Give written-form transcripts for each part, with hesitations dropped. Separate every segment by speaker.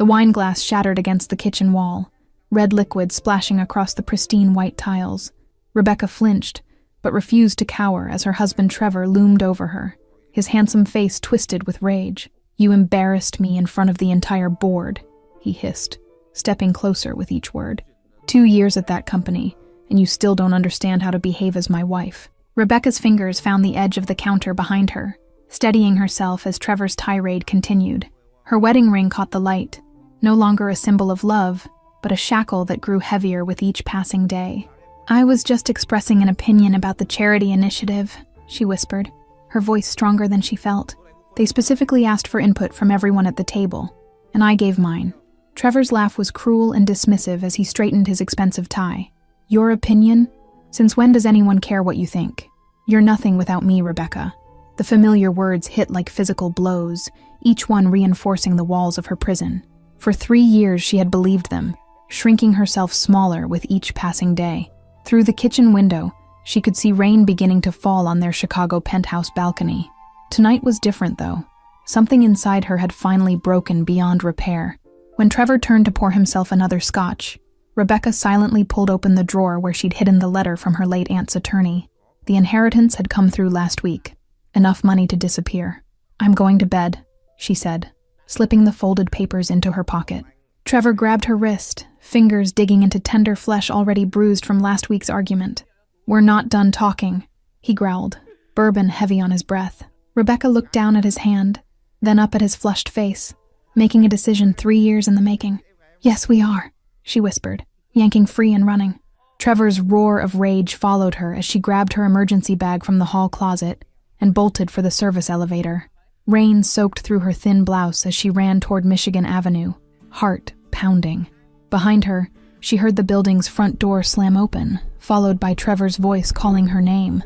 Speaker 1: The wine glass shattered against the kitchen wall, red liquid splashing across the pristine white tiles. Rebecca flinched, but refused to cower as her husband Trevor loomed over her, his handsome face twisted with rage. "You embarrassed me in front of the entire board," he hissed, stepping closer with each word. 2 years at that company, and you still don't understand how to behave as my wife." Rebecca's fingers found the edge of the counter behind her, steadying herself as Trevor's tirade continued. Her wedding ring caught the light, no longer a symbol of love, but a shackle that grew heavier with each passing day. "I was just expressing an opinion about the charity initiative," she whispered, her voice stronger than she felt. "They specifically asked for input from everyone at the table, and I gave mine." Trevor's laugh was cruel and dismissive as he straightened his expensive tie. "Your opinion? Since when does anyone care what you think? You're nothing without me, Rebecca." The familiar words hit like physical blows, each one reinforcing the walls of her prison. For 3 years she had believed them, shrinking herself smaller with each passing day. Through the kitchen window, she could see rain beginning to fall on their Chicago penthouse balcony. Tonight was different, though. Something inside her had finally broken beyond repair. When Trevor turned to pour himself another scotch, Rebecca silently pulled open the drawer where she'd hidden the letter from her late aunt's attorney. The inheritance had come through last week. Enough money to disappear. "I'm going to bed," she said, slipping the folded papers into her pocket. Trevor grabbed her wrist, fingers digging into tender flesh already bruised from last week's argument. "We're not done talking," he growled, bourbon heavy on his breath. Rebecca looked down at his hand, then up at his flushed face, making a decision 3 years in the making. "Yes, we are," she whispered, yanking free and running. Trevor's roar of rage followed her as she grabbed her emergency bag from the hall closet and bolted for the service elevator. Rain soaked through her thin blouse as she ran toward Michigan Avenue, heart pounding. Behind her, she heard the building's front door slam open, followed by Trevor's voice calling her name.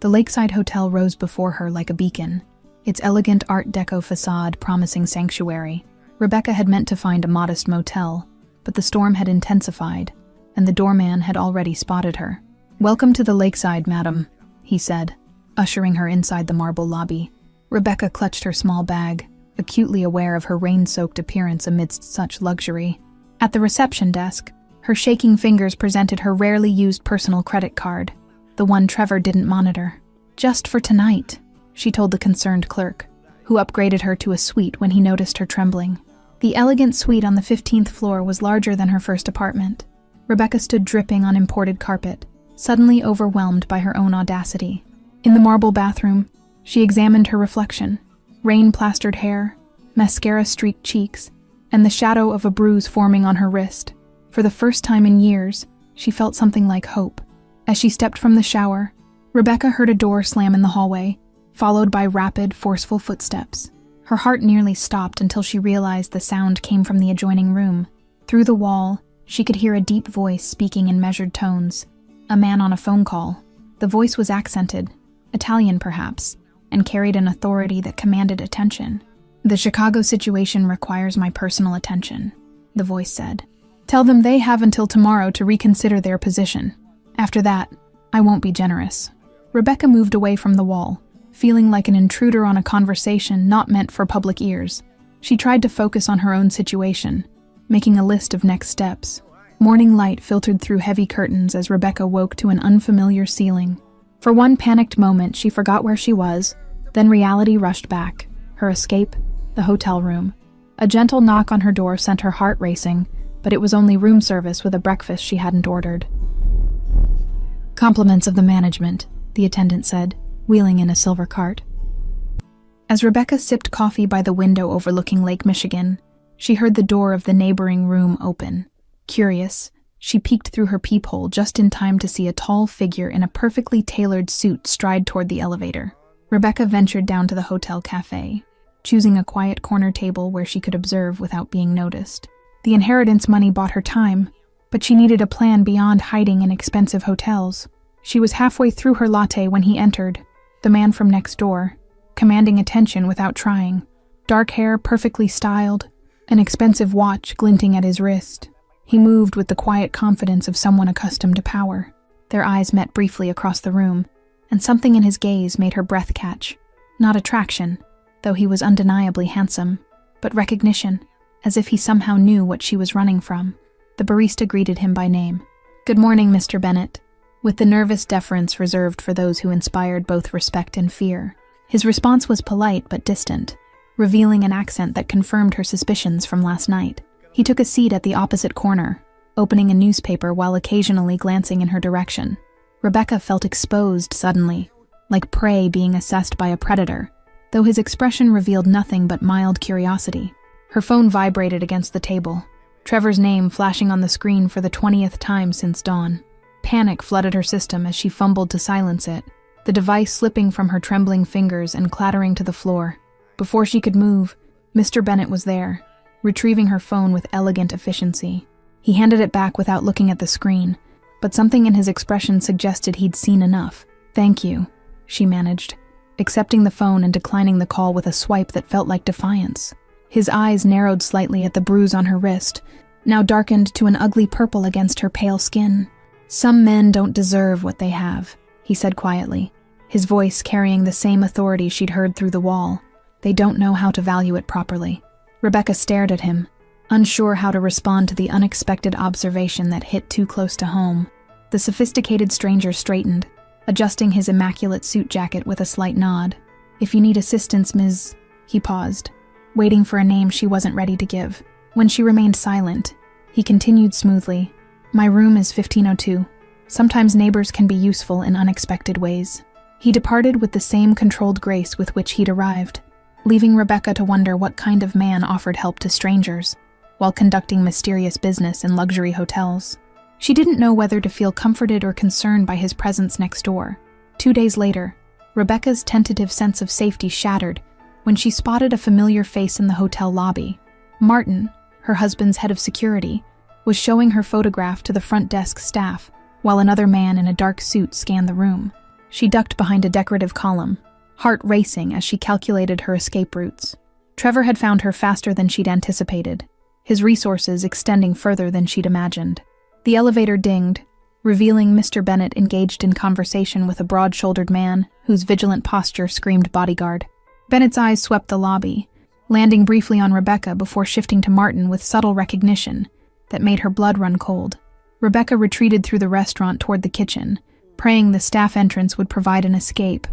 Speaker 1: The Lakeside Hotel rose before her like a beacon, its elegant Art Deco facade promising sanctuary. Rebecca had meant to find a modest motel, but the storm had intensified, and the doorman had already spotted her. "Welcome to the Lakeside, madam," he said, ushering her inside the marble lobby. Rebecca clutched her small bag, acutely aware of her rain-soaked appearance amidst such luxury. At the reception desk, her shaking fingers presented her rarely used personal credit card, the one Trevor didn't monitor. "Just for tonight," she told the concerned clerk, who upgraded her to a suite when he noticed her trembling. The elegant suite on the 15th floor was larger than her first apartment. Rebecca stood dripping on imported carpet, suddenly overwhelmed by her own audacity. In the marble bathroom, she examined her reflection. Rain-plastered hair, mascara-streaked cheeks, and the shadow of a bruise forming on her wrist. For the first time in years, she felt something like hope. As she stepped from the shower, Rebecca heard a door slam in the hallway, followed by rapid, forceful footsteps. Her heart nearly stopped until she realized the sound came from the adjoining room. Through the wall, she could hear a deep voice speaking in measured tones. A man on a phone call. The voice was accented, Italian perhaps, and carried an authority that commanded attention. "The Chicago situation requires my personal attention," the voice said. "Tell them they have until tomorrow to reconsider their position. After that, I won't be generous." Rebecca moved away from the wall, feeling like an intruder on a conversation not meant for public ears. She tried to focus on her own situation, making a list of next steps. Morning light filtered through heavy curtains as Rebecca woke to an unfamiliar ceiling. For one panicked moment, she forgot where she was, then reality rushed back. Her escape, the hotel room. A gentle knock on her door sent her heart racing, but it was only room service with a breakfast she hadn't ordered. "Compliments of the management," the attendant said, wheeling in a silver cart. As Rebecca sipped coffee by the window overlooking Lake Michigan, she heard the door of the neighboring room open. Curious, she peeked through her peephole just in time to see a tall figure in a perfectly tailored suit stride toward the elevator. Rebecca ventured down to the hotel cafe, choosing a quiet corner table where she could observe without being noticed. The inheritance money bought her time, but she needed a plan beyond hiding in expensive hotels. She was halfway through her latte when he entered, the man from next door, commanding attention without trying. Dark hair perfectly styled, an expensive watch glinting at his wrist. He moved with the quiet confidence of someone accustomed to power. Their eyes met briefly across the room, and something in his gaze made her breath catch. Not attraction, though he was undeniably handsome, but recognition. as if he somehow knew what she was running from. The barista greeted him by name. "Good morning, Mr. Bennett," with the nervous deference reserved for those who inspired both respect and fear. His response was polite but distant, revealing an accent that confirmed her suspicions from last night. He took a seat at the opposite corner, opening a newspaper while occasionally glancing in her direction. Rebecca felt exposed suddenly, like prey being assessed by a predator, though his expression revealed nothing but mild curiosity. Her phone vibrated against the table, Trevor's name flashing on the screen for the 20th time since dawn. Panic flooded her system as she fumbled to silence it, the device slipping from her trembling fingers and clattering to the floor. Before she could move, Mr. Bennett was there, retrieving her phone with elegant efficiency. He handed it back without looking at the screen, but something in his expression suggested he'd seen enough. "Thank you," she managed, accepting the phone and declining the call with a swipe that felt like defiance. His eyes narrowed slightly at the bruise on her wrist, now darkened to an ugly purple against her pale skin. "Some men don't deserve what they have," he said quietly, his voice carrying the same authority she'd heard through the wall. "They don't know how to value it properly." Rebecca stared at him, unsure how to respond to the unexpected observation that hit too close to home. The sophisticated stranger straightened, adjusting his immaculate suit jacket with a slight nod. "If you need assistance, Ms." He paused, waiting for a name she wasn't ready to give. When she remained silent, he continued smoothly. "My room is 1502. Sometimes neighbors can be useful in unexpected ways." He departed with the same controlled grace with which he'd arrived, leaving Rebecca to wonder what kind of man offered help to strangers, while conducting mysterious business in luxury hotels. She didn't know whether to feel comforted or concerned by his presence next door. 2 days later, Rebecca's tentative sense of safety shattered when she spotted a familiar face in the hotel lobby. Martin, her husband's head of security, was showing her photograph to the front desk staff, while another man in a dark suit scanned the room. She ducked behind a decorative column, heart racing as she calculated her escape routes. Trevor had found her faster than she'd anticipated, his resources extending further than she'd imagined. The elevator dinged, revealing Mr. Bennett engaged in conversation with a broad-shouldered man whose vigilant posture screamed bodyguard. Bennett's eyes swept the lobby, landing briefly on Rebecca before shifting to Martin with subtle recognition that made her blood run cold. Rebecca retreated through the restaurant toward the kitchen, praying the staff entrance would provide an escape.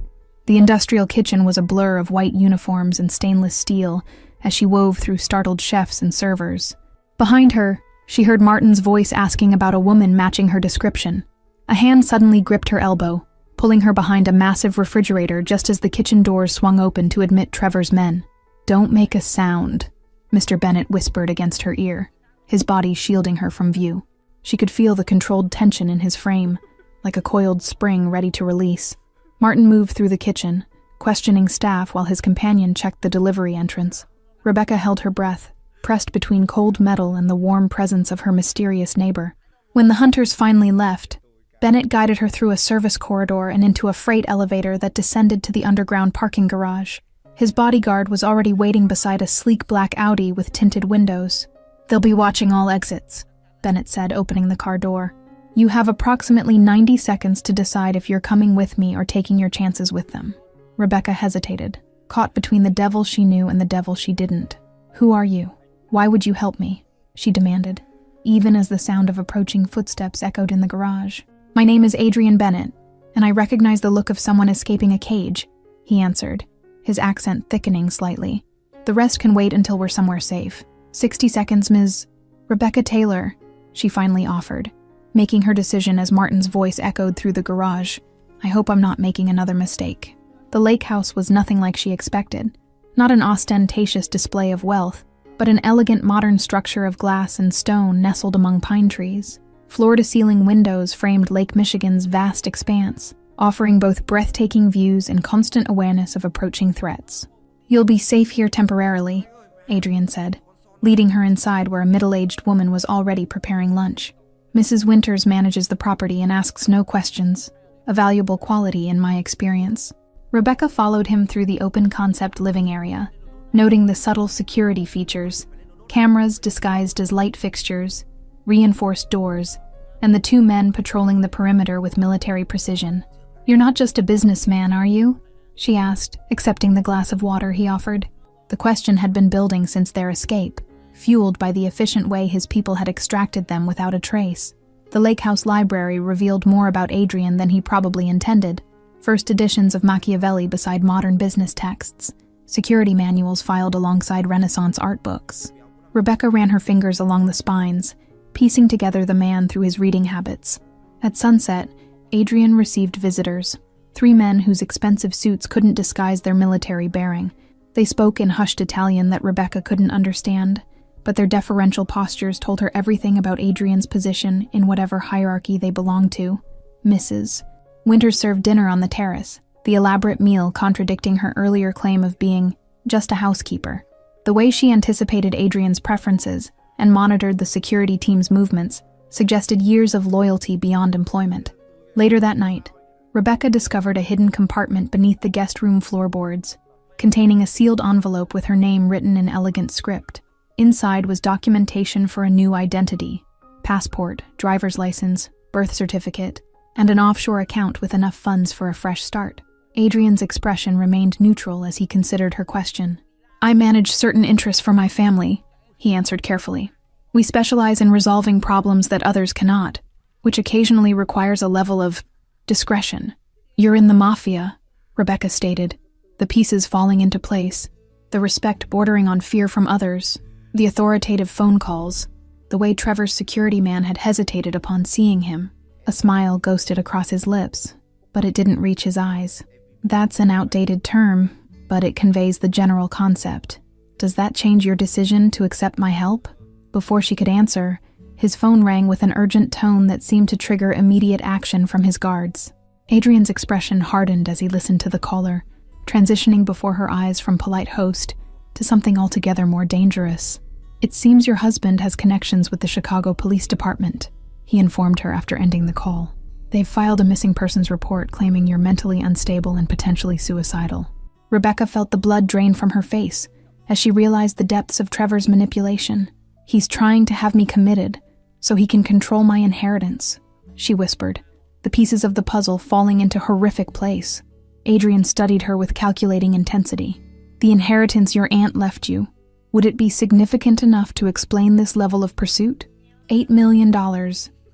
Speaker 1: The industrial kitchen was a blur of white uniforms and stainless steel as she wove through startled chefs and servers. Behind her, she heard Martin's voice asking about a woman matching her description. A hand suddenly gripped her elbow, pulling her behind a massive refrigerator just as the kitchen doors swung open to admit Trevor's men. "Don't make a sound," Mr. Bennett whispered against her ear, his body shielding her from view. She could feel the controlled tension in his frame, like a coiled spring ready to release. Martin moved through the kitchen, questioning staff while his companion checked the delivery entrance. Rebecca held her breath, pressed between cold metal and the warm presence of her mysterious neighbor. When the hunters finally left, Bennett guided her through a service corridor and into a freight elevator that descended to the underground parking garage. His bodyguard was already waiting beside a sleek black Audi with tinted windows. "They'll be watching all exits," Bennett said, opening the car door. "You have approximately 90 seconds to decide if you're coming with me or taking your chances with them." Rebecca hesitated, caught between the devil she knew and the devil she didn't. "Who are you? Why would you help me?" she demanded, even as the sound of approaching footsteps echoed in the garage. "My name is Adrian Bennett, and I recognize the look of someone escaping a cage," he answered, his accent thickening slightly. "The rest can wait until we're somewhere safe." 60 seconds, Ms. Rebecca Taylor, she finally offered, making her decision as Martin's voice echoed through the garage. "I hope I'm not making another mistake." The lake house was nothing like she expected, not an ostentatious display of wealth, but an elegant modern structure of glass and stone nestled among pine trees. Floor-to-ceiling windows framed Lake Michigan's vast expanse, offering both breathtaking views and constant awareness of approaching threats. "You'll be safe here temporarily," Adrian said, leading her inside where a middle-aged woman was already preparing lunch. "Mrs. Winters manages the property and asks no questions, a valuable quality in my experience." Rebecca followed him through the open-concept living area, noting the subtle security features, cameras disguised as light fixtures, reinforced doors, and the 2 men patrolling the perimeter with military precision. "You're not just a businessman, are you?" she asked, accepting the glass of water he offered. The question had been building since their escape, fueled by the efficient way his people had extracted them without a trace. The Lake House Library revealed more about Adrian than he probably intended. First editions of Machiavelli beside modern business texts, security manuals filed alongside Renaissance art books. Rebecca ran her fingers along the spines, piecing together the man through his reading habits. At sunset, Adrian received visitors, 3 men whose expensive suits couldn't disguise their military bearing. They spoke in hushed Italian that Rebecca couldn't understand, but their deferential postures told her everything about Adrian's position in whatever hierarchy they belonged to. Mrs. Winters served dinner on the terrace, the elaborate meal contradicting her earlier claim of being just a housekeeper. The way she anticipated Adrian's preferences and monitored the security team's movements suggested years of loyalty beyond employment. Later that night, Rebecca discovered a hidden compartment beneath the guest room floorboards, containing a sealed envelope with her name written in elegant script. Inside was documentation for a new identity: passport, driver's license, birth certificate, and an offshore account with enough funds for a fresh start. Adrian's expression remained neutral as he considered her question. "I manage certain interests for my family," he answered carefully. "We specialize in resolving problems that others cannot, which occasionally requires a level of discretion." "You're in the Mafia," Rebecca stated, the pieces falling into place, the respect bordering on fear from others, the authoritative phone calls, the way Trevor's security man had hesitated upon seeing him. A smile ghosted across his lips, but it didn't reach his eyes. "That's an outdated term, but it conveys the general concept. Does that change your decision to accept my help?" Before she could answer, his phone rang with an urgent tone that seemed to trigger immediate action from his guards. Adrian's expression hardened as he listened to the caller, transitioning before her eyes from polite host to something altogether more dangerous. "It seems your husband has connections with the Chicago Police Department," he informed her after ending the call. "They've filed a missing persons report claiming you're mentally unstable and potentially suicidal." Rebecca felt the blood drain from her face as she realized the depths of Trevor's manipulation. "He's trying to have me committed so he can control my inheritance," she whispered, the pieces of the puzzle falling into horrific place. Adrian studied her with calculating intensity. "The inheritance your aunt left you, would it be significant enough to explain this level of pursuit?" $8 million,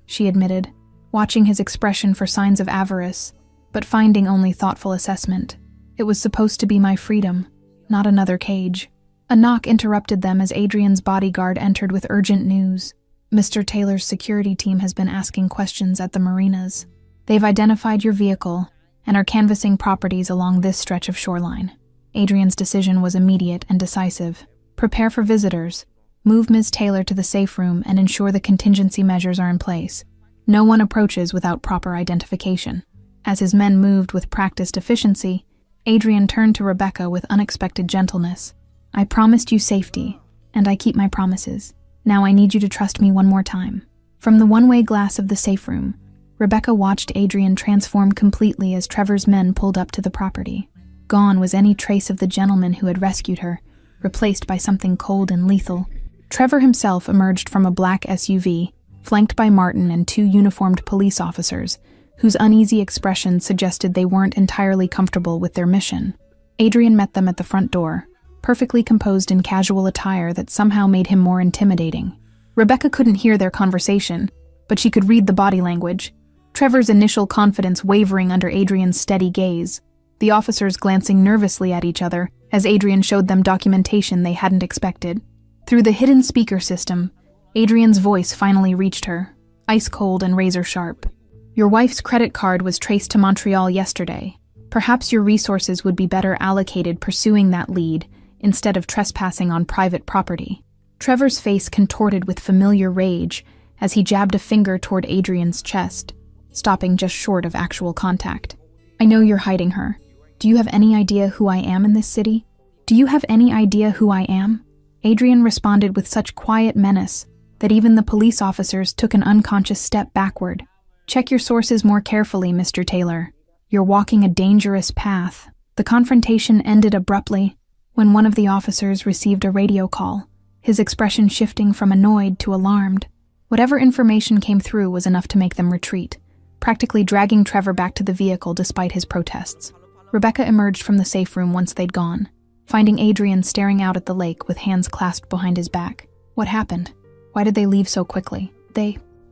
Speaker 1: she admitted, watching his expression for signs of avarice, but finding only thoughtful assessment. "It was supposed to be my freedom, not another cage." A knock interrupted them as Adrian's bodyguard entered with urgent news. "Mr. Taylor's security team has been asking questions at the marinas. They've identified your vehicle and are canvassing properties along this stretch of shoreline." Adrian's decision was immediate and decisive. "Prepare for visitors. Move Ms. Taylor to the safe room and ensure the contingency measures are in place. No one approaches without proper identification." As his men moved with practiced efficiency, Adrian turned to Rebecca with unexpected gentleness. "I promised you safety, and I keep my promises. Now I need you to trust me one more time." From the one-way glass of the safe room, Rebecca watched Adrian transform completely as Trevor's men pulled up to the property. Gone was any trace of the gentleman who had rescued her, replaced by something cold and lethal. Trevor himself emerged from a black SUV, flanked by Martin and 2 uniformed police officers, whose uneasy expressions suggested they weren't entirely comfortable with their mission. Adrian met them at the front door, perfectly composed in casual attire that somehow made him more intimidating. Rebecca couldn't hear their conversation, but she could read the body language, Trevor's initial confidence wavering under Adrian's steady gaze, the officers glancing nervously at each other as Adrian showed them documentation they hadn't expected. Through the hidden speaker system, Adrian's voice finally reached her, ice-cold and razor-sharp. "Your wife's credit card was traced to Montreal yesterday. Perhaps your resources would be better allocated pursuing that lead instead of trespassing on private property." Trevor's face contorted with familiar rage as he jabbed a finger toward Adrian's chest, stopping just short of actual contact. "I know you're hiding her. Do you have any idea who I am in this city? Do you have any idea who I am?" Adrian responded with such quiet menace that even the police officers took an unconscious step backward. "Check your sources more carefully, Mr. Taylor. You're walking a dangerous path." The confrontation ended abruptly when one of the officers received a radio call, his expression shifting from annoyed to alarmed. Whatever information came through was enough to make them retreat, practically dragging Trevor back to the vehicle despite his protests. Rebecca emerged from the safe room once they'd gone, finding Adrian staring out at the lake with hands clasped behind his back. What happened? Why did they leave so quickly?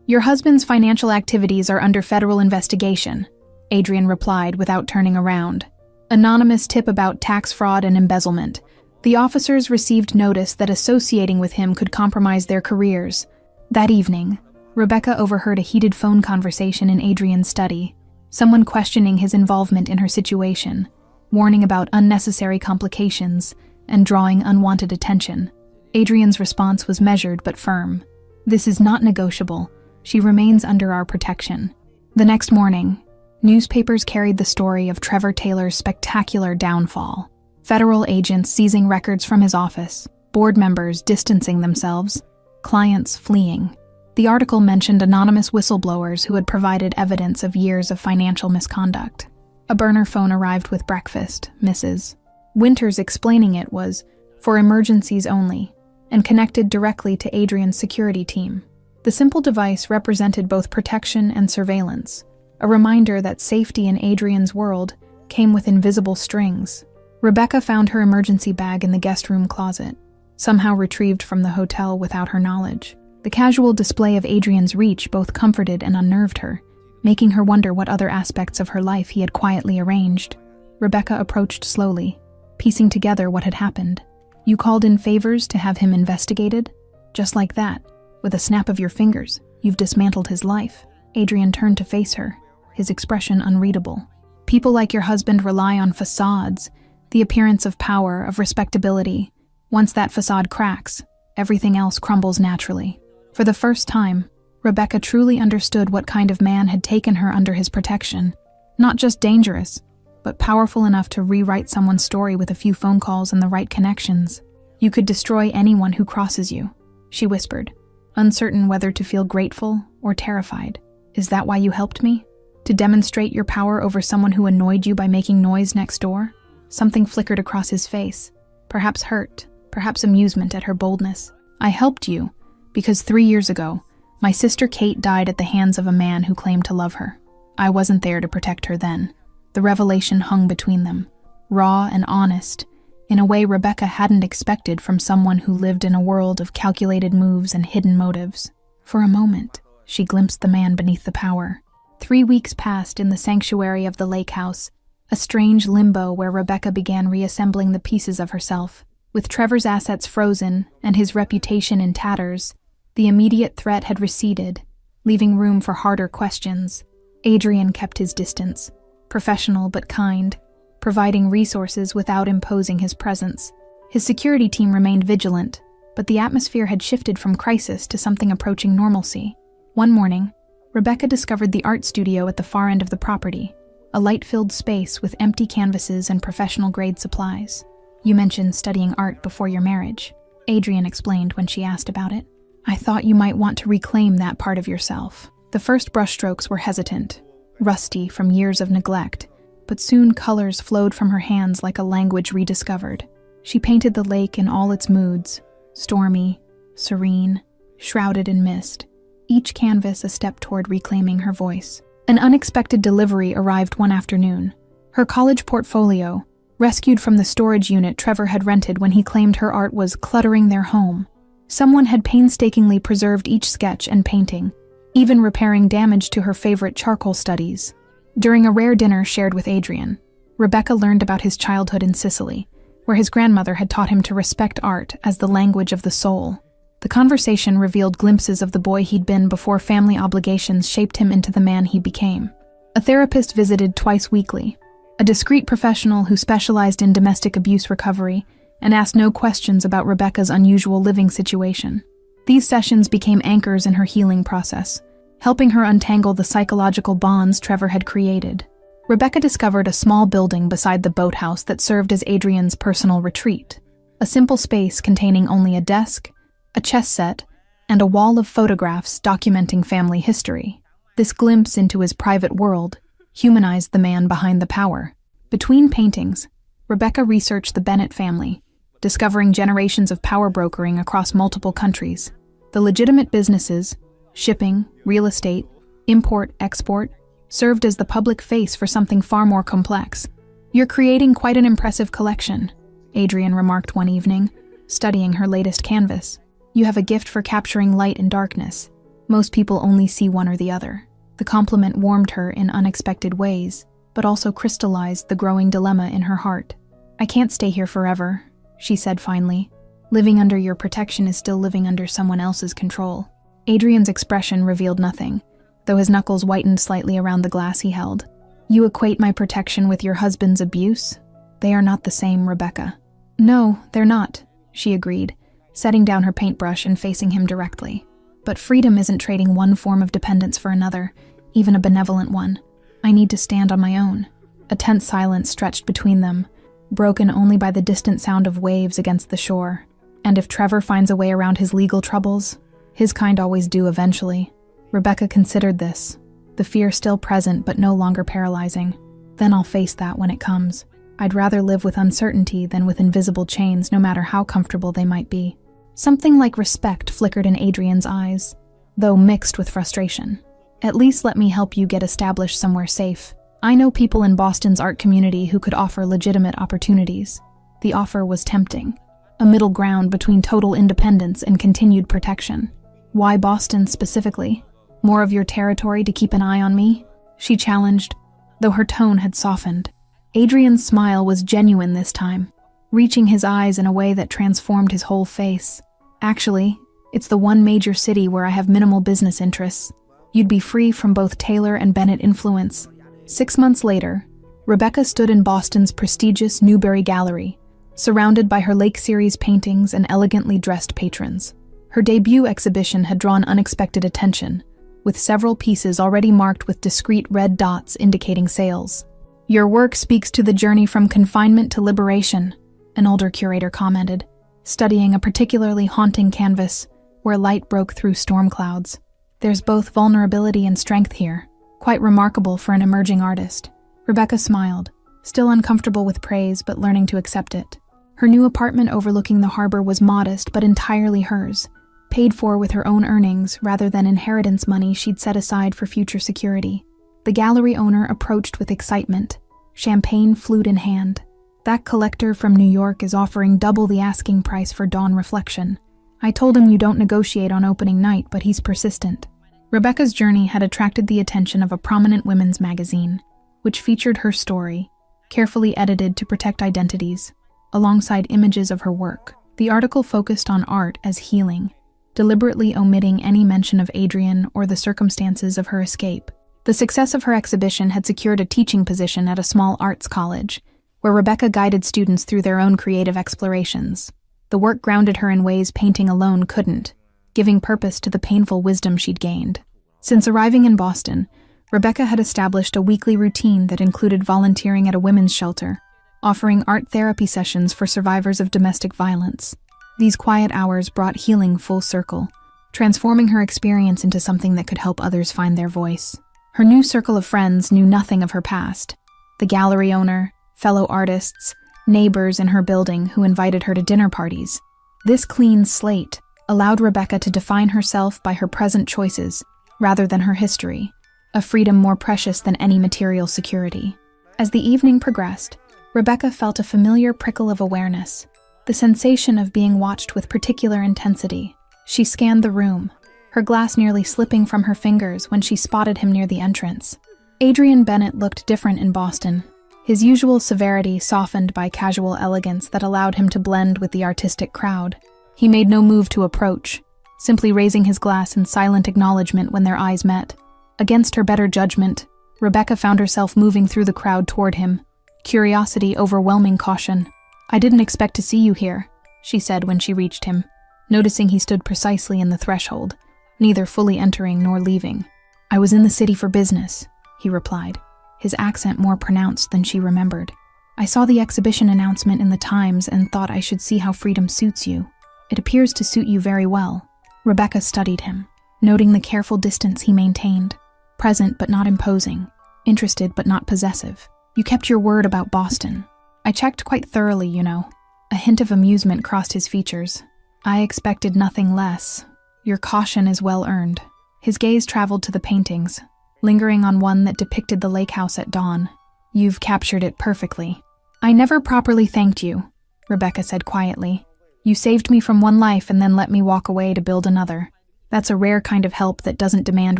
Speaker 1: Your husband's financial activities are under federal investigation, Adrian replied without turning around. Anonymous tip about tax fraud and embezzlement. The officers received notice that associating with him could compromise their careers. That evening, Rebecca overheard a heated phone conversation in Adrian's study, someone questioning his involvement in her situation, warning about unnecessary complications, and drawing unwanted attention. Adrian's response was measured but firm. This is not negotiable. She remains under our protection. The next morning, newspapers carried the story of Trevor Taylor's spectacular downfall. Federal agents seizing records from his office, board members distancing themselves, clients fleeing. The article mentioned anonymous whistleblowers who had provided evidence of years of financial misconduct. A burner phone arrived with breakfast, Mrs. Winters explaining it was for emergencies only, and connected directly to Adrian's security team. The simple device represented both protection and surveillance, a reminder that safety in Adrian's world came with invisible strings. Rebecca found her emergency bag in the guest room closet, somehow retrieved from the hotel without her knowledge. The casual display of Adrian's reach both comforted and unnerved her, making her wonder what other aspects of her life he had quietly arranged. Rebecca approached slowly, piecing together what had happened. You called in favors to have him investigated? Just like that, with a snap of your fingers, you've dismantled his life. Adrian turned to face her, his expression unreadable. People like your husband rely on facades, the appearance of power, of respectability. Once that facade cracks, everything else crumbles naturally. For the first time, Rebecca truly understood what kind of man had taken her under his protection. Not just dangerous, but powerful enough to rewrite someone's story with a few phone calls and the right connections. You could destroy anyone who crosses you, she whispered, uncertain whether to feel grateful or terrified. Is that why you helped me? To demonstrate your power over someone who annoyed you by making noise next door? Something flickered across his face, perhaps hurt, perhaps amusement at her boldness. I helped you because 3 years ago, my sister Kate died at the hands of a man who claimed to love her. I wasn't there to protect her then. The revelation hung between them, raw and honest, in a way Rebecca hadn't expected from someone who lived in a world of calculated moves and hidden motives. For a moment, she glimpsed the man beneath the power. 3 weeks passed in the sanctuary of the lake house, a strange limbo where Rebecca began reassembling the pieces of herself. With Trevor's assets frozen and his reputation in tatters, the immediate threat had receded, leaving room for harder questions. Adrian kept his distance, professional but kind, providing resources without imposing his presence. His security team remained vigilant, but the atmosphere had shifted from crisis to something approaching normalcy. One morning, Rebecca discovered the art studio at the far end of the property, a light-filled space with empty canvases and professional-grade supplies. You mentioned studying art before your marriage, Adrian explained when she asked about it. I thought you might want to reclaim that part of yourself. The first brushstrokes were hesitant, rusty from years of neglect, but soon colors flowed from her hands like a language rediscovered. She painted the lake in all its moods, stormy, serene, shrouded in mist, each canvas a step toward reclaiming her voice. An unexpected delivery arrived one afternoon. Her college portfolio, rescued from the storage unit Trevor had rented when he claimed her art was cluttering their home. Someone had painstakingly preserved each sketch and painting, even repairing damage to her favorite charcoal studies. During a rare dinner shared with Adrian, Rebecca learned about his childhood in Sicily, where his grandmother had taught him to respect art as the language of the soul. The conversation revealed glimpses of the boy he'd been before family obligations shaped him into the man he became. A therapist visited twice weekly, a discreet professional who specialized in domestic abuse recovery and asked no questions about Rebecca's unusual living situation. These sessions became anchors in her healing process, helping her untangle the psychological bonds Trevor had created. Rebecca discovered a small building beside the boathouse that served as Adrian's personal retreat, a simple space containing only a desk, a chess set, and a wall of photographs documenting family history. This glimpse into his private world humanized the man behind the power. Between paintings, Rebecca researched the Bennett family, discovering generations of power brokering across multiple countries. The legitimate businesses, shipping, real estate, import, export, served as the public face for something far more complex. You're creating quite an impressive collection, Adrian remarked one evening, studying her latest canvas. You have a gift for capturing light and darkness. Most people only see one or the other. The compliment warmed her in unexpected ways, but also crystallized the growing dilemma in her heart. I can't stay here forever, she said finally. Living under your protection is still living under someone else's control. Adrian's expression revealed nothing, though his knuckles whitened slightly around the glass he held. You equate my protection with your husband's abuse? They are not the same, Rebecca. No, they're not, she agreed, setting down her paintbrush and facing him directly. But freedom isn't trading one form of dependence for another, even a benevolent one. I need to stand on my own. A tense silence stretched between them, broken only by the distant sound of waves against the shore. And if Trevor finds a way around his legal troubles, his kind always do eventually. Rebecca considered this, the fear still present but no longer paralyzing. Then I'll face that when it comes. I'd rather live with uncertainty than with invisible chains, no matter how comfortable they might be. Something like respect flickered in Adrian's eyes, though mixed with frustration. At least let me help you get established somewhere safe. I know people in Boston's art community who could offer legitimate opportunities. The offer was tempting, a middle ground between total independence and continued protection. Why Boston specifically? More of your territory to keep an eye on me? She challenged, though her tone had softened. Adrian's smile was genuine this time, reaching his eyes in a way that transformed his whole face. Actually, it's the one major city where I have minimal business interests. You'd be free from both Taylor and Bennett influence. 6 months later, Rebecca stood in Boston's prestigious Newberry Gallery, surrounded by her Lake Series paintings and elegantly dressed patrons. Her debut exhibition had drawn unexpected attention, with several pieces already marked with discreet red dots indicating sales. Your work speaks to the journey from confinement to liberation, an older curator commented, studying a particularly haunting canvas where light broke through storm clouds. There's both vulnerability and strength here, quite remarkable for an emerging artist. Rebecca smiled, still uncomfortable with praise but learning to accept it. Her new apartment overlooking the harbor was modest but entirely hers, paid for with her own earnings rather than inheritance money she'd set aside for future security. The gallery owner approached with excitement, champagne flute in hand. That collector from New York is offering double the asking price for Dawn Reflection. I told him you don't negotiate on opening night, but he's persistent. Rebecca's journey had attracted the attention of a prominent women's magazine, which featured her story, carefully edited to protect identities, alongside images of her work. The article focused on art as healing, deliberately omitting any mention of Adrian or the circumstances of her escape. The success of her exhibition had secured a teaching position at a small arts college, where Rebecca guided students through their own creative explorations. The work grounded her in ways painting alone couldn't, giving purpose to the painful wisdom she'd gained. Since arriving in Boston, Rebecca had established a weekly routine that included volunteering at a women's shelter, offering art therapy sessions for survivors of domestic violence. These quiet hours brought healing full circle, transforming her experience into something that could help others find their voice. Her new circle of friends knew nothing of her past. The gallery owner, fellow artists, neighbors in her building who invited her to dinner parties. This clean slate allowed Rebecca to define herself by her present choices rather than her history, a freedom more precious than any material security. As the evening progressed, Rebecca felt a familiar prickle of awareness, the sensation of being watched with particular intensity. She scanned the room, her glass nearly slipping from her fingers when she spotted him near the entrance. Adrian Bennett looked different in Boston, his usual severity softened by casual elegance that allowed him to blend with the artistic crowd. He made no move to approach, simply raising his glass in silent acknowledgement when their eyes met. Against her better judgment, Rebecca found herself moving through the crowd toward him, curiosity overwhelming caution. I didn't expect to see you here, she said when she reached him, noticing he stood precisely in the threshold, neither fully entering nor leaving. I was in the city for business, he replied, his accent more pronounced than she remembered. I saw the exhibition announcement in the Times and thought I should see how freedom suits you. It appears to suit you very well. Rebecca studied him, noting the careful distance he maintained, present but not imposing, interested but not possessive. You kept your word about Boston. I checked quite thoroughly, you know. A hint of amusement crossed his features. I expected nothing less. Your caution is well earned. His gaze traveled to the paintings, lingering on one that depicted the lake house at dawn. You've captured it perfectly. I never properly thanked you, Rebecca said quietly. You saved me from one life and then let me walk away to build another. That's a rare kind of help that doesn't demand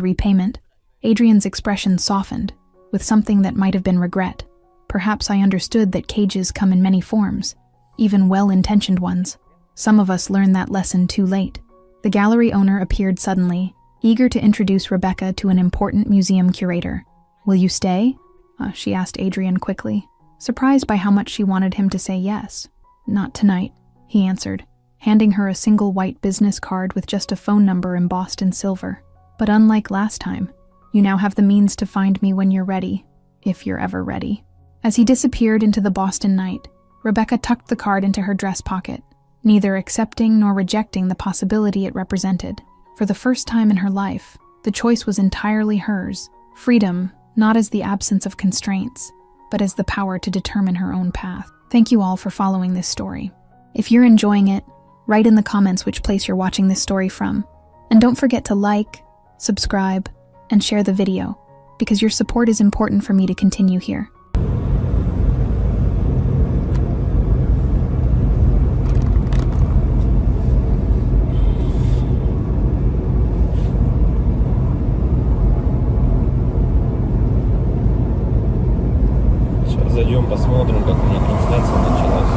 Speaker 1: repayment. Adrian's expression softened, with something that might have been regret. Perhaps I understood that cages come in many forms, even well-intentioned ones. Some of us learn that lesson too late. The gallery owner appeared suddenly, eager to introduce Rebecca to an important museum curator. Will you stay? She asked Adrian quickly, surprised by how much she wanted him to say yes. Not tonight, he answered, handing her a single white business card with just a phone number embossed in silver. But unlike last time, you now have the means to find me when you're ready, if you're ever ready. As he disappeared into the Boston night, Rebecca tucked the card into her dress pocket, neither accepting nor rejecting the possibility it represented. For the first time in her life, the choice was entirely hers. Freedom, not as the absence of constraints, but as the power to determine her own path. Thank you all for following this story. If you're enjoying it, write in the comments which place you're watching this story from. And don't forget to like, subscribe, and share the video, because your support is important for me to continue here.
Speaker 2: Зайдем, посмотрим, как у меня трансляция началась.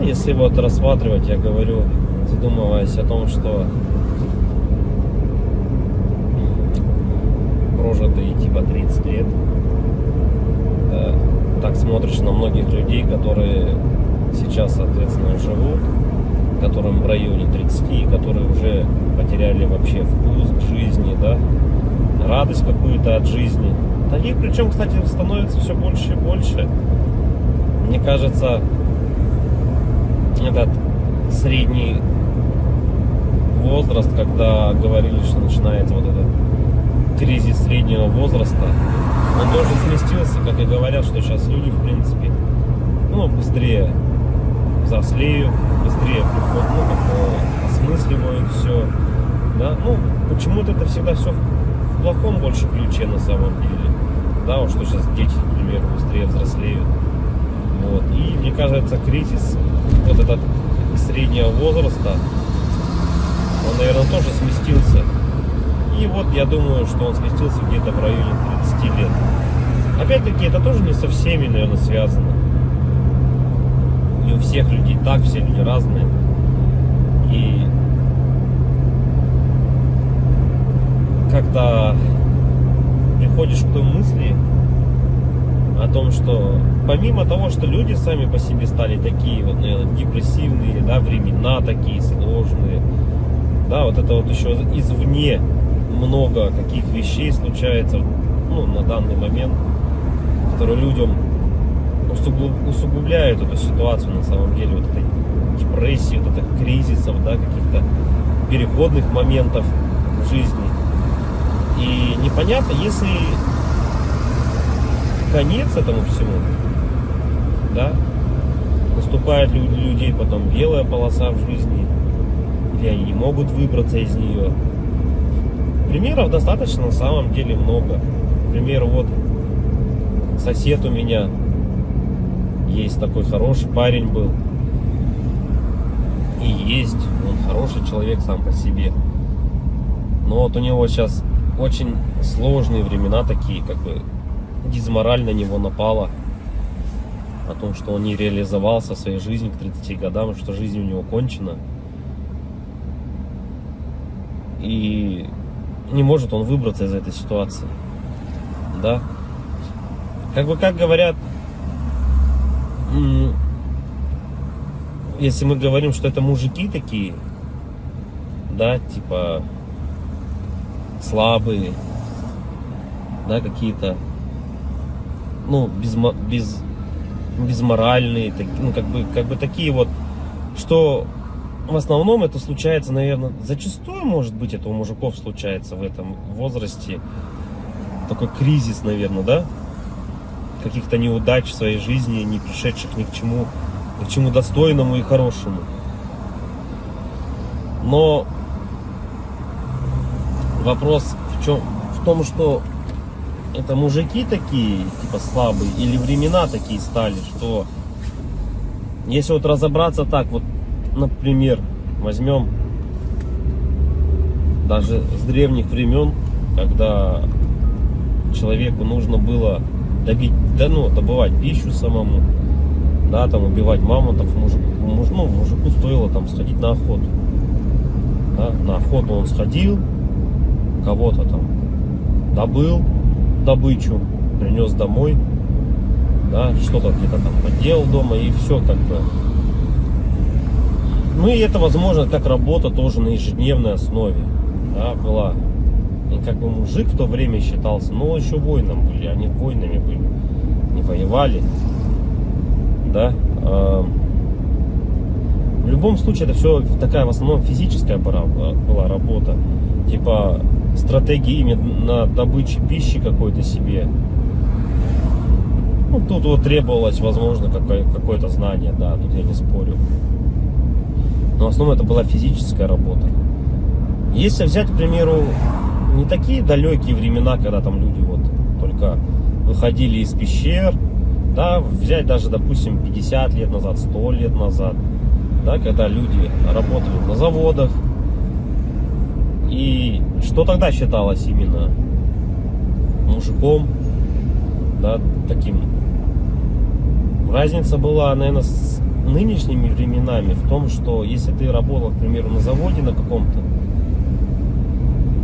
Speaker 2: Если вот рассматривать, я говорю, задумываясь о том, что прожитые типа 30 лет, так смотришь на многих людей, которые сейчас, соответственно, живут, которым в районе 30, которые уже потеряли вообще вкус к жизни, да, радость какую-то от жизни. Таких, причем, кстати, становится все больше и больше. Мне кажется, этот средний возраст, когда говорили, что начинается вот этот кризис среднего возраста, он тоже сместился, как и говорят, что сейчас люди, в принципе, быстрее взрослеют, быстрее осмысливают все, да, почему-то это всегда все в плохом больше ключе на самом деле, да, вот что сейчас дети, например, быстрее взрослеют, вот, и мне кажется, кризис вот этот среднего возраста, он, наверное, тоже сместился, и вот я думаю, что он сместился где-то в районе 30 лет. Опять-таки, это тоже не со всеми, наверное, связано. Не у всех людей так, все люди разные. И как-то приходишь к той мысли о том, что помимо того, что люди сами по себе стали такие вот, наверное, депрессивные, да, времена такие сложные, да, вот это вот еще извне много каких вещей случается, на данный момент, которые людям усугубляют эту ситуацию на самом деле, вот этой депрессии, вот этих кризисов, да, каких-то переходных моментов в жизни. И непонятно, если конец этому всему, да, наступает для людей потом белая полоса в жизни, или они не могут выбраться из нее. Примеров достаточно на самом деле много. К примеру, вот сосед у меня есть такой хороший парень был. И есть, он хороший человек сам по себе. Но вот у него сейчас очень сложные времена такие, как бы дизмораль на него напала. О том, что он не реализовался в своей жизни к 30 годам, что жизнь у него кончена. И не может он выбраться из этой ситуации. Да? Как говорят, если мы говорим, что это мужики такие, да, типа слабые, да, какие-то, безморальные, как бы такие вот, что в основном это случается, наверное, зачастую, может быть, это у мужиков случается в этом возрасте, такой кризис, наверное, да, каких-то неудач в своей жизни, не пришедших ни к чему достойному и хорошему. Но вопрос в том, что это мужики такие, типа, слабые, или времена такие стали, что если вот разобраться так, вот, например, возьмем даже с древних времен, когда человеку нужно было добывать пищу самому, да, там убивать мамонтов, мужику стоило там сходить на охоту. Да, на охоту он сходил, кого-то там добыл добычу, принес домой, да, что-то где-то там поделал дома, и все как бы. Ну и это, возможно, как работа тоже на ежедневной основе, да, была. И как бы мужик в то время считался, ну, еще воином были, они воинами были, не воевали, да. В любом случае, это все такая в основном физическая была работа, типа стратегии именно добычи пищи какой-то себе. Ну, тут вот требовалось, возможно, какое-то знание, да, тут я не спорю. Но в основном это была физическая работа. Если взять, к примеру, не такие далекие времена, когда там люди вот только выходили из пещер, да, взять даже, допустим, 50 лет назад, 100 лет назад, да, когда люди работали на заводах, и что тогда считалось именно мужиком, да, таким. Разница была, наверное, с нынешними временами в том, что если ты работал, к примеру, на заводе на каком-то,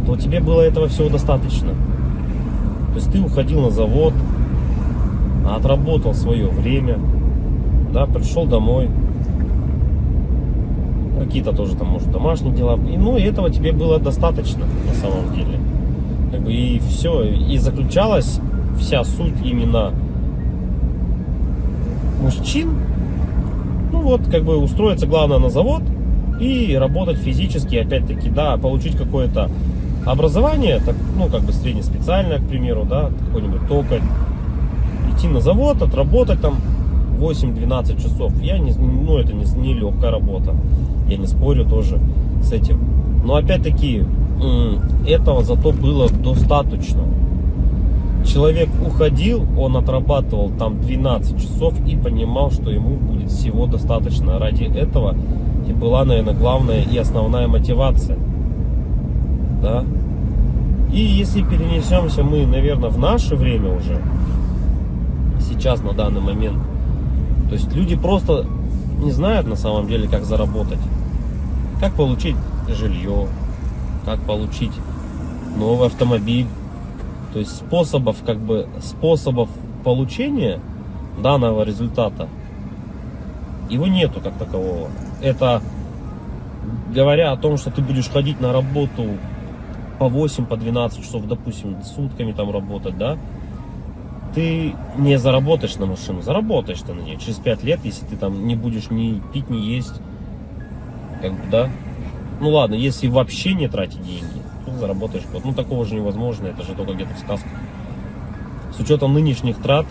Speaker 2: то тебе было этого всего достаточно. То есть ты уходил на завод, отработал свое время, да, пришел домой, какие-то тоже там, может, домашние дела, и, ну, и этого тебе было достаточно на самом деле. Как бы и все, и заключалась вся суть именно мужчин, ну вот, как бы устроиться, главное, на завод и работать физически, опять-таки, да, получить какое-то образование, так, ну, как бы среднеспециальное, к примеру, да, какой-нибудь токарь, идти на завод, отработать там 8-12 часов. Ну, это не легкая работа, я не спорю тоже с этим. Но опять-таки, этого зато было достаточно. Человек уходил, он отрабатывал там 12 часов и понимал, что ему будет всего достаточно. Ради этого и была, наверное, главная и основная мотивация. Да? И если перенесемся мы, наверное, в наше время уже, сейчас, на данный момент, то есть люди просто не знают на самом деле, как заработать, как получить жилье, как получить новый автомобиль. То есть способов получения данного результата его нету как такового. Это говоря о том, что ты будешь ходить на работу по 8, по 12 часов, допустим, сутками там работать, да, ты не заработаешь на машину, заработаешь ты на ней через 5 лет, если ты там не будешь ни пить, ни есть, как бы, да. Ну ладно, если вообще не тратить деньги, то заработаешь год. Ну такого же невозможно, это же только где-то в сказках. С учетом нынешних трат,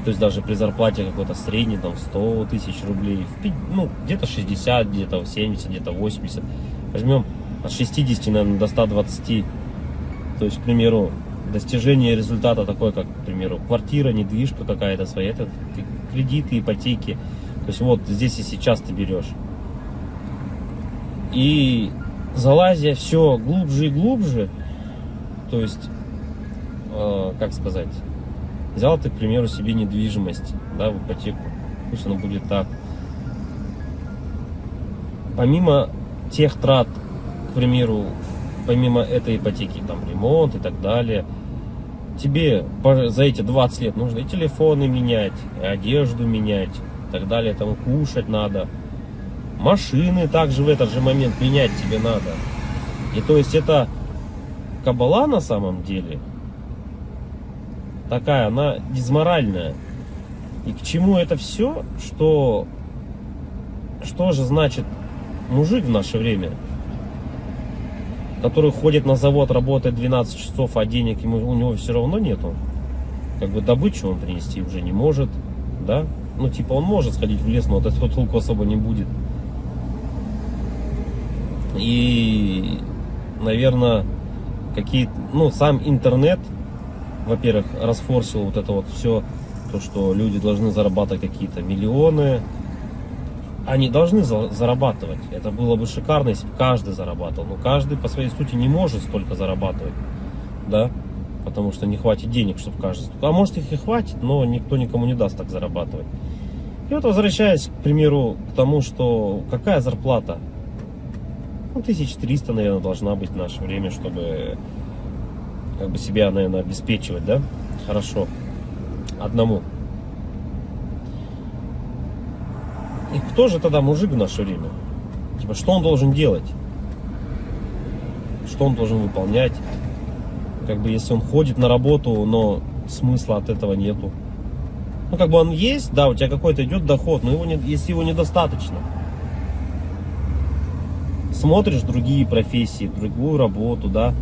Speaker 2: то есть даже при зарплате какой-то средней, там 100 тысяч рублей, ну где-то 60, где-то 70, где-то 80. Возьмем от 60, наверное, до 120. То есть, к примеру, достижение результата такой, как, к примеру, квартира, недвижка какая-то своя, это кредиты, ипотеки. То есть вот здесь и сейчас ты берешь. И залазя все глубже и глубже, то есть, как сказать, взял ты, к примеру, себе недвижимость, да, в ипотеку, пусть она будет так. Помимо тех трат, к примеру, помимо этой ипотеки, там, ремонт и так далее, тебе за эти 20 лет нужно и телефоны менять, и одежду менять, и так далее, там, кушать надо. Машины также в этот же момент менять тебе надо. И то есть это кабала на самом деле такая, она дизморальная. И к чему это все? Что же значит мужик в наше время, который ходит на завод, работает 12 часов, а денег у него все равно нету. Как бы добычу он принести уже не может, да? Ну типа он может сходить в лес, но от этого толку особо не будет. И, наверное, ну, сам интернет, во-первых, расфорсил вот это вот все, то, что люди должны зарабатывать какие-то миллионы. Они должны зарабатывать. Это было бы шикарно, если бы каждый зарабатывал. Но каждый по своей сути не может столько зарабатывать, да, потому что не хватит денег, чтобы каждый. А может их и хватит, но никто никому не даст так зарабатывать. И вот возвращаясь, к примеру, к тому, что какая зарплата? Ну, 1300, наверное, должна быть в наше время, чтобы как бы себя, наверное, обеспечивать, да, хорошо, одному. И кто же тогда мужик в наше время? Типа, что он должен делать? Что он должен выполнять? Как бы, если он ходит на работу, но смысла от этого нету. Ну, как бы он есть, да, у тебя какой-то идет доход, но если его недостаточно. Смотришь другие профессии, другую работу, да,